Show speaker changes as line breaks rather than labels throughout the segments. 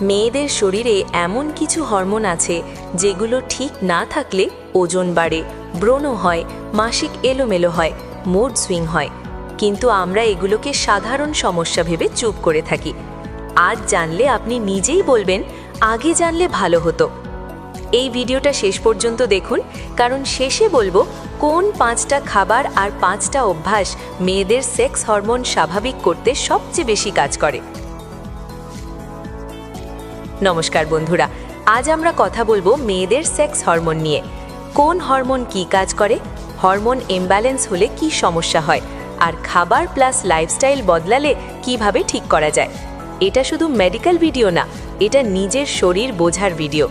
মেয়েদের শরীরে এমন কিছু হরমোন আছে যেগুলো ঠিক না থাকলে ওজন বাড়ে, ব্রণ হয়, মাসিক এলোমেলো হয়, মুড সুইং হয়। কিন্তু আমরা এগুলোকে সাধারণ সমস্যা ভেবে চুপ করে থাকি। আজ জানলে আপনি নিজেই বলবেন, আগে জানলে ভালো হতো। এই ভিডিওটা শেষ পর্যন্ত দেখুন, কারণ শেষে বলবো কোন 5টা খাবার আর 5টা অভ্যাস মেয়েদের সেক্স হরমোন স্বাভাবিক করতে সবচেয়ে বেশি কাজ করে। নমস্কার বন্ধুরা, আজ আমরা কথা বলবো মেয়েদের সেক্স হরমোন নিয়ে। কোন হরমোন কি কাজ করে, হরমোন ইমব্যালেন্স হলে কি সমস্যা হয়, আর খাবার প্লাস লাইফস্টাইল বদলালে কিভাবে ঠিক করা যায়। এটা শুধু মেডিকেল ভিডিও না, এটা নিজের শরীর বোঝার ভিডিও।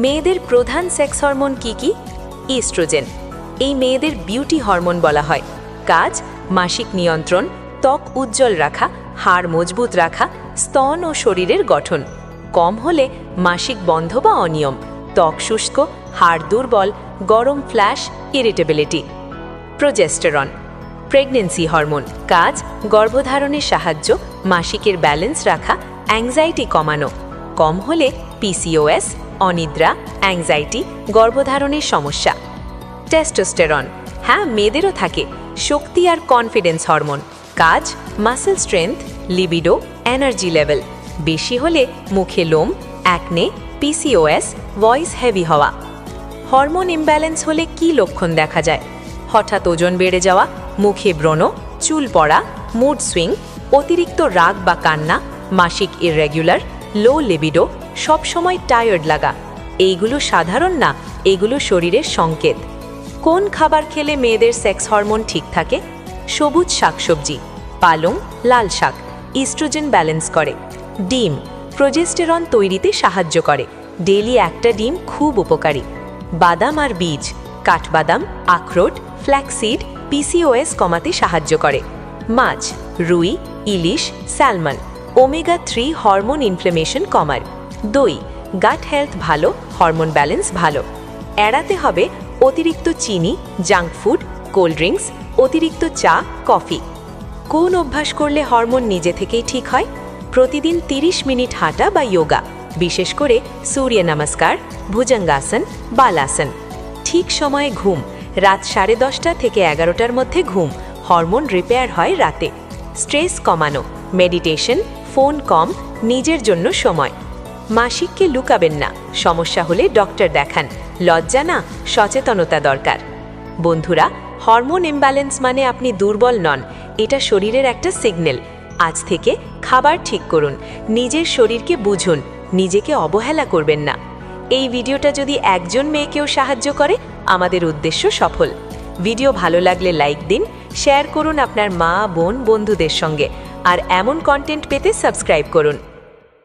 মেয়েদের প্রধান সেক্স হরমোন কি কি? ইস্ট্রোজেন। এই মেয়েদের বিউটি হরমোন বলা হয়। কাজ: মাসিক নিয়ন্ত্রণ, ত্বক উজ্জ্বল রাখা, হাড় মজবুত রাখা, স্তন ও শরীরের গঠন। কম হলে মাসিক বন্ধ বা অনিয়ম, ত্বক শুষ্ক, হাড় দুর্বল, গরম flash, irritability. Progesterone, pregnancy hormone. কাজ: গর্ভধারণে সাহায্য, মাসিকের ব্যালেন্স রাখা, অ্যাংজাইটি কমানো। কম হলে পিসিওএস, অনিদ্রা, অ্যাংজাইটি, গর্ভধারণের সমস্যা। টেস্টোস্টেরন, হ্যাঁ মেয়েদেরও থাকে, শক্তি আর কনফিডেন্স হরমোন। কাজ: muscle strength, libido, energy level. বেশি হলে মুখে লোম, অ্যাকনে, পিসিওএস, ভয়েস হেভি হওয়া। হরমোন ইমব্যালেন্স হলে কি লক্ষণ দেখা যায়? হঠাৎ ওজন বেড়ে যাওয়া, মুখে ব্রণ, চুল পড়া, মুড সুইং, অতিরিক্ত রাগ বা কান্না, মাসিক ইররেগুলার, লো লিবিডো, সবসময় টায়ার্ড লাগা। এইগুলো সাধারণ না, এগুলো শরীরের সংকেত। কোন খাবার খেলে মেয়েদের সেক্স হরমোন ঠিক থাকে? সবুজ শাকসবজি, পালং, লাল শাক, ইস্ট্রোজেন ব্যালেন্স করে। ডিম, প্রোজেস্টেরন তৈরিতে সাহায্য করে, ডেইলি একটা ডিম খুব উপকারী। বাদাম আর বীজ, কাঠবাদাম, আখরোট, ফ্ল্যাক্সিড, পিসিওএস কমাতে সাহায্য করে। মাছ, রুই, ইলিশ, স্যালমন, ওমেগা 3 হরমোন ইনফ্লেমেশন কমায়। দই, গাট হেলথ ভালো, হরমোন ব্যালেন্স ভালো। এড়াতে হবে অতিরিক্ত চিনি, জাঙ্ক ফুড, কোল্ড ড্রিঙ্কস, অতিরিক্ত চা, কফি। কোন অভ্যাস করলে হরমোন নিজে থেকেই ঠিক হয়? প্রতিদিন 30 মিনিট হাঁটা বা যোগা, বিশেষ করে সূর্য নমস্কার, ভুজঙ্গাসন, বালাসন। ঠিক সময়ে ঘুম, রাত 10:30 থেকে 11টার মধ্যে ঘুম, হরমোন রিপেয়ার হয় রাতে। স্ট্রেস কমানো, মেডিটেশন, ফোন কম, নিজের জন্য সময়। মাসিককে লুকাবেন না, সমস্যা হলে ডক্টর দেখান, লজ্জা না, সচেতনতা দরকার। বন্ধুরা, হরমোন ইমব্যালেন্স মানে আপনি দুর্বল নন, এটা শরীরের একটা সিগন্যাল। আজ থেকে খাবার ঠিক করুন, নিজের শরীরকে বুঝুন, নিজেকে অবহেলা করবেন না। এই ভিডিওটা যদি একজন মেয়েকেও সাহায্য করে, আমাদের উদ্দেশ্য সফল। ভিডিও ভালো লাগলে লাইক দিন, শেয়ার করুন আপনার মা, বোন, বন্ধুদের সঙ্গে, আর এমন কন্টেন্ট পেতে সাবস্ক্রাইব করুন।